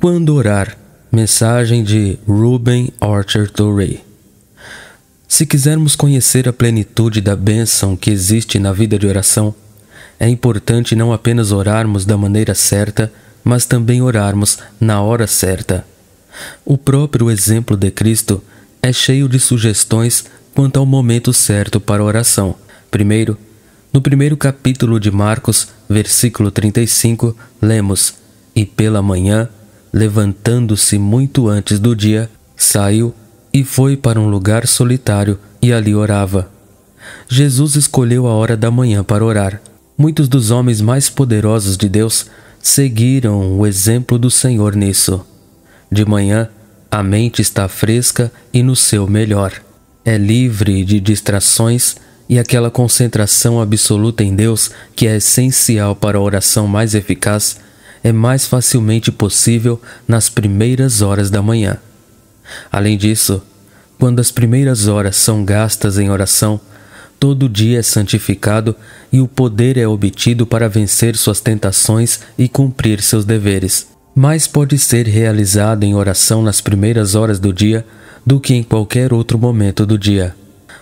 Quando orar? Mensagem de Ruben Archer Torrey. Se quisermos conhecer a plenitude da bênção que existe na vida de oração, é importante não apenas orarmos da maneira certa, mas também orarmos na hora certa. O próprio exemplo de Cristo é cheio de sugestões quanto ao momento certo para a oração. Primeiro, no primeiro capítulo de Marcos, versículo 35, lemos: "E pela manhã, levantando-se muito antes do dia, saiu e foi para um lugar solitário e ali orava." Jesus escolheu a hora da manhã para orar. Muitos dos homens mais poderosos de Deus seguiram o exemplo do Senhor nisso. De manhã, a mente está fresca e no seu melhor. É livre de distrações e aquela concentração absoluta em Deus que é essencial para a oração mais eficaz é mais facilmente possível nas primeiras horas da manhã. Além disso, quando as primeiras horas são gastas em oração, todo o dia é santificado e o poder é obtido para vencer suas tentações e cumprir seus deveres. Mais pode ser realizado em oração nas primeiras horas do dia do que em qualquer outro momento do dia.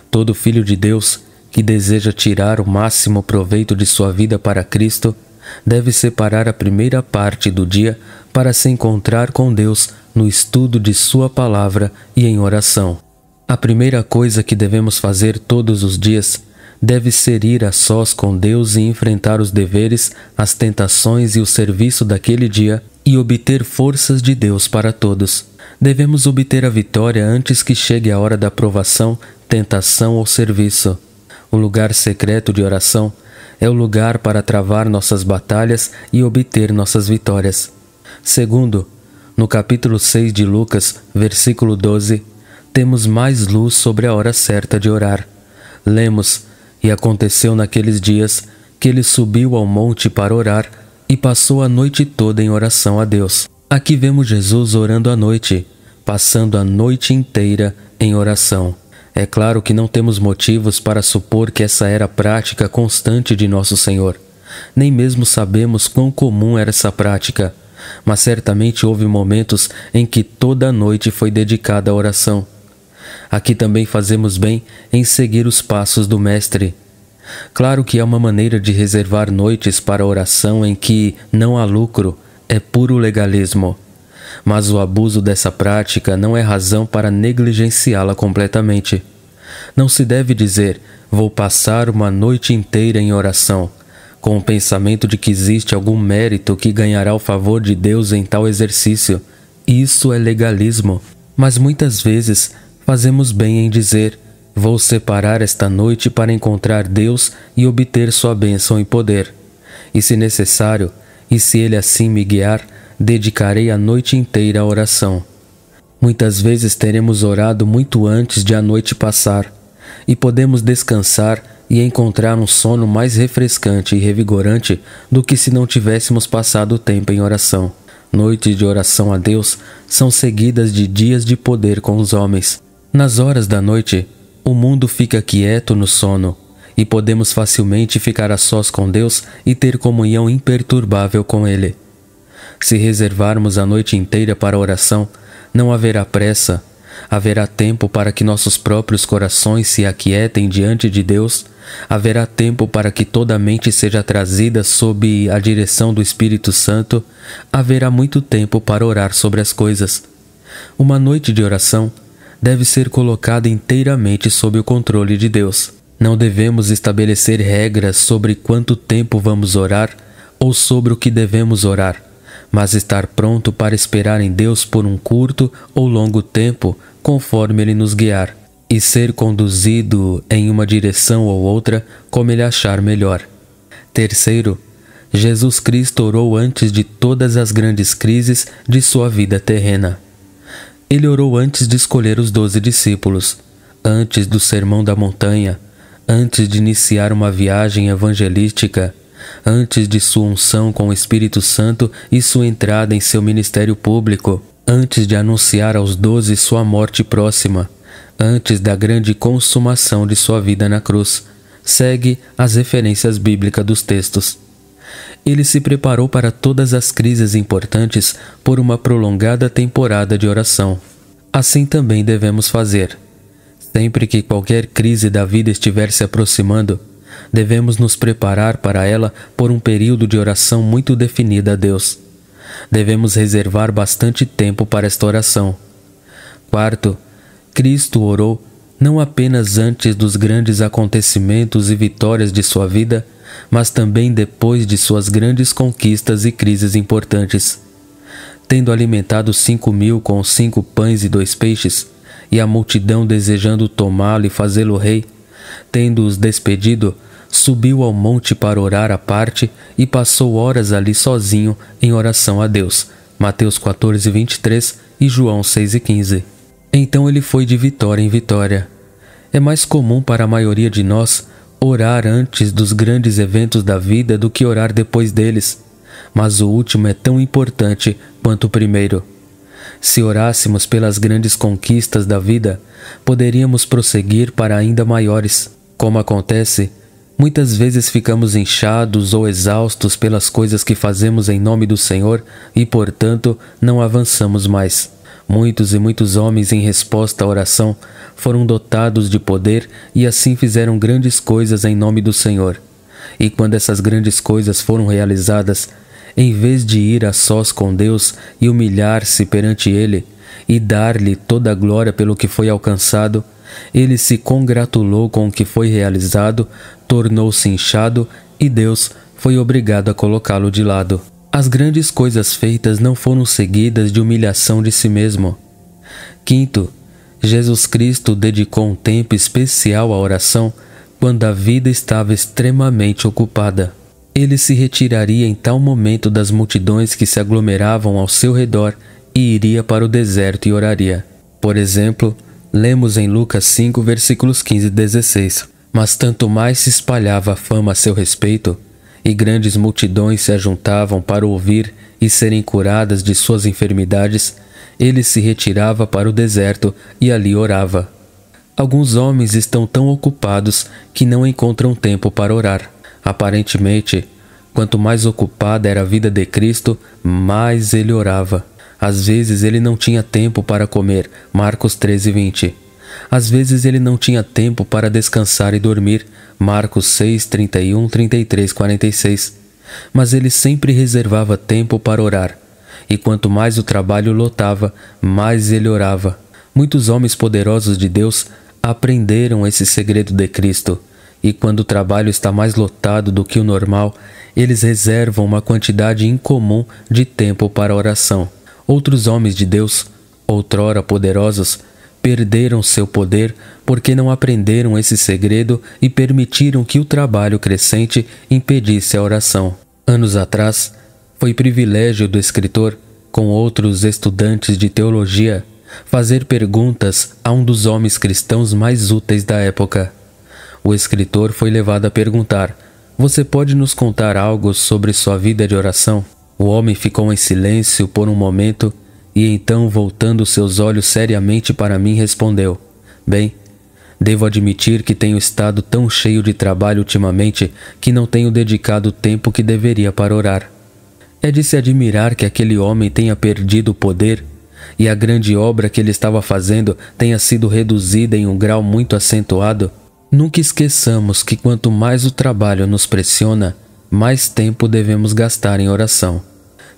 Todo filho de Deus que deseja tirar o máximo proveito de sua vida para Cristo deve separar a primeira parte do dia para se encontrar com Deus no estudo de sua palavra e em oração. A primeira coisa que devemos fazer todos os dias deve ser ir a sós com Deus e enfrentar os deveres, as tentações e o serviço daquele dia e obter forças de Deus para todos. Devemos obter a vitória antes que chegue a hora da provação, tentação ou serviço. O lugar secreto de oração é o lugar para travar nossas batalhas e obter nossas vitórias. Segundo, no capítulo 6 de Lucas, versículo 12, temos mais luz sobre a hora certa de orar. Lemos: "E aconteceu naqueles dias que ele subiu ao monte para orar e passou a noite toda em oração a Deus." Aqui vemos Jesus orando à noite, passando a noite inteira em oração. É claro que não temos motivos para supor que essa era a prática constante de nosso Senhor. Nem mesmo sabemos quão comum era essa prática, mas certamente houve momentos em que toda a noite foi dedicada à oração. Aqui também fazemos bem em seguir os passos do Mestre. Claro que há uma maneira de reservar noites para a oração em que não há lucro, é puro legalismo. Mas o abuso dessa prática não é razão para negligenciá-la completamente. Não se deve dizer: "Vou passar uma noite inteira em oração", com o pensamento de que existe algum mérito que ganhará o favor de Deus em tal exercício. Isso é legalismo. Mas muitas vezes fazemos bem em dizer: "Vou separar esta noite para encontrar Deus e obter sua bênção e poder. E se necessário, e se Ele assim me guiar, dedicarei a noite inteira à oração." Muitas vezes teremos orado muito antes de a noite passar, e podemos descansar e encontrar um sono mais refrescante e revigorante do que se não tivéssemos passado o tempo em oração. Noites de oração a Deus são seguidas de dias de poder com os homens. Nas horas da noite, o mundo fica quieto no sono, e podemos facilmente ficar a sós com Deus e ter comunhão imperturbável com Ele. Se reservarmos a noite inteira para a oração, não haverá pressa, haverá tempo para que nossos próprios corações se aquietem diante de Deus, haverá tempo para que toda a mente seja trazida sob a direção do Espírito Santo, haverá muito tempo para orar sobre as coisas. Uma noite de oração deve ser colocada inteiramente sob o controle de Deus. Não devemos estabelecer regras sobre quanto tempo vamos orar ou sobre o que devemos orar, mas estar pronto para esperar em Deus por um curto ou longo tempo, conforme Ele nos guiar, e ser conduzido em uma direção ou outra como Ele achar melhor. Terceiro, Jesus Cristo orou antes de todas as grandes crises de sua vida terrena. Ele orou antes de escolher os 12 discípulos, antes do Sermão da Montanha, antes de iniciar uma viagem evangelística, antes de sua unção com o Espírito Santo e sua entrada em seu ministério público, antes de anunciar aos 12 sua morte próxima, antes da grande consumação de sua vida na cruz. Segue as referências bíblicas dos textos. Ele se preparou para todas as crises importantes por uma prolongada temporada de oração. Assim também devemos fazer. Sempre que qualquer crise da vida estiver se aproximando, devemos nos preparar para ela por um período de oração muito definido a Deus. Devemos reservar bastante tempo para esta oração. Quarto, Cristo orou não apenas antes dos grandes acontecimentos e vitórias de sua vida, mas também depois de suas grandes conquistas e crises importantes. Tendo alimentado 5.000 com 5 pães e 2 peixes, e a multidão desejando tomá-lo e fazê-lo rei, tendo-os despedido, subiu ao monte para orar à parte e passou horas ali sozinho em oração a Deus. Mateus 14:23 e João 6:15. Então ele foi de vitória em vitória. É mais comum para a maioria de nós orar antes dos grandes eventos da vida do que orar depois deles, mas o último é tão importante quanto o primeiro. Se orássemos pelas grandes conquistas da vida, poderíamos prosseguir para ainda maiores. Como acontece, muitas vezes ficamos inchados ou exaustos pelas coisas que fazemos em nome do Senhor e, portanto, não avançamos mais. Muitos e muitos homens, em resposta à oração, foram dotados de poder e assim fizeram grandes coisas em nome do Senhor. E quando essas grandes coisas foram realizadas, em vez de ir a sós com Deus e humilhar-se perante Ele e dar-lhe toda a glória pelo que foi alcançado, ele se congratulou com o que foi realizado, tornou-se inchado e Deus foi obrigado a colocá-lo de lado. As grandes coisas feitas não foram seguidas de humilhação de si mesmo. Quinto, Jesus Cristo dedicou um tempo especial à oração quando a vida estava extremamente ocupada. Ele se retiraria em tal momento das multidões que se aglomeravam ao seu redor e iria para o deserto e oraria. Por exemplo, lemos em Lucas 5, versículos 15 e 16. Mas tanto mais se espalhava a fama a seu respeito, e grandes multidões se ajuntavam para ouvir e serem curadas de suas enfermidades, ele se retirava para o deserto e ali orava. Alguns homens estão tão ocupados que não encontram tempo para orar. Aparentemente, quanto mais ocupada era a vida de Cristo, mais ele orava. Às vezes ele não tinha tempo para comer, Marcos 13:20. Às vezes ele não tinha tempo para descansar e dormir, Marcos 6:31, 33, 46. Mas ele sempre reservava tempo para orar. E quanto mais o trabalho lotava, mais ele orava. Muitos homens poderosos de Deus aprenderam esse segredo de Cristo. E quando o trabalho está mais lotado do que o normal, eles reservam uma quantidade incomum de tempo para oração. Outros homens de Deus, outrora poderosos, perderam seu poder porque não aprenderam esse segredo e permitiram que o trabalho crescente impedisse a oração. Anos atrás, foi privilégio do escritor, com outros estudantes de teologia, fazer perguntas a um dos homens cristãos mais úteis da época. O escritor foi levado a perguntar: "Você pode nos contar algo sobre sua vida de oração?" O homem ficou em silêncio por um momento e então, voltando seus olhos seriamente para mim, respondeu: "Bem, devo admitir que tenho estado tão cheio de trabalho ultimamente que não tenho dedicado o tempo que deveria para orar." É de se admirar que aquele homem tenha perdido o poder e a grande obra que ele estava fazendo tenha sido reduzida em um grau muito acentuado. Nunca esqueçamos que quanto mais o trabalho nos pressiona, mais tempo devemos gastar em oração.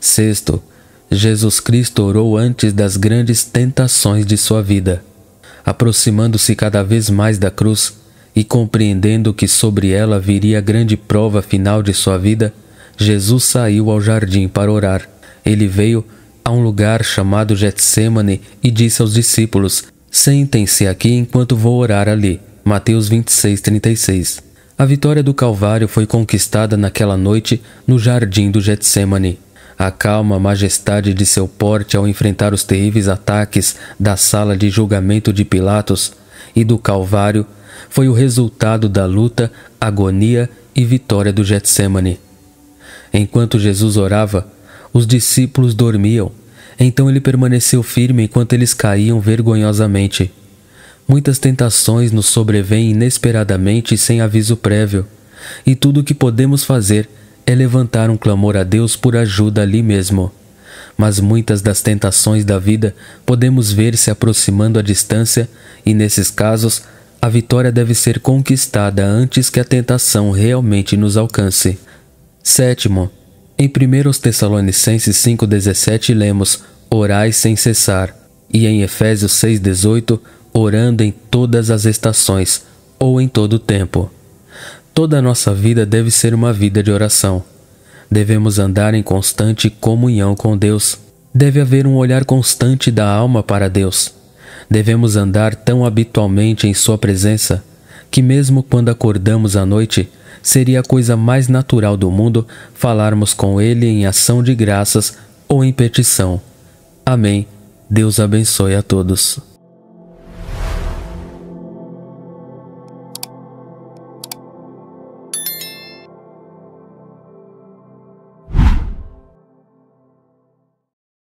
Sexto, Jesus Cristo orou antes das grandes tentações de sua vida. Aproximando-se cada vez mais da cruz e compreendendo que sobre ela viria a grande prova final de sua vida, Jesus saiu ao jardim para orar. Ele veio a um lugar chamado Getsêmani e disse aos discípulos: "Sentem-se aqui enquanto vou orar ali." Mateus 26:36. A vitória do Calvário foi conquistada naquela noite no jardim do Getsêmani. A calma majestade de seu porte ao enfrentar os terríveis ataques da sala de julgamento de Pilatos e do Calvário foi o resultado da luta, agonia e vitória do Getsêmani. Enquanto Jesus orava, os discípulos dormiam, então ele permaneceu firme enquanto eles caíam vergonhosamente. Muitas tentações nos sobrevêm inesperadamente e sem aviso prévio, e tudo o que podemos fazer é levantar um clamor a Deus por ajuda ali mesmo. Mas muitas das tentações da vida podemos ver se aproximando à distância e, nesses casos, a vitória deve ser conquistada antes que a tentação realmente nos alcance. Sétimo, em 1 Tessalonicenses 5,17 lemos: orai sem cessar, e em Efésios 6,18, orando em todas as estações, ou em todo o tempo. Toda a nossa vida deve ser uma vida de oração. Devemos andar em constante comunhão com Deus. Deve haver um olhar constante da alma para Deus. Devemos andar tão habitualmente em Sua presença, que mesmo quando acordamos à noite, seria a coisa mais natural do mundo falarmos com Ele em ação de graças ou em petição. Amém. Deus abençoe a todos.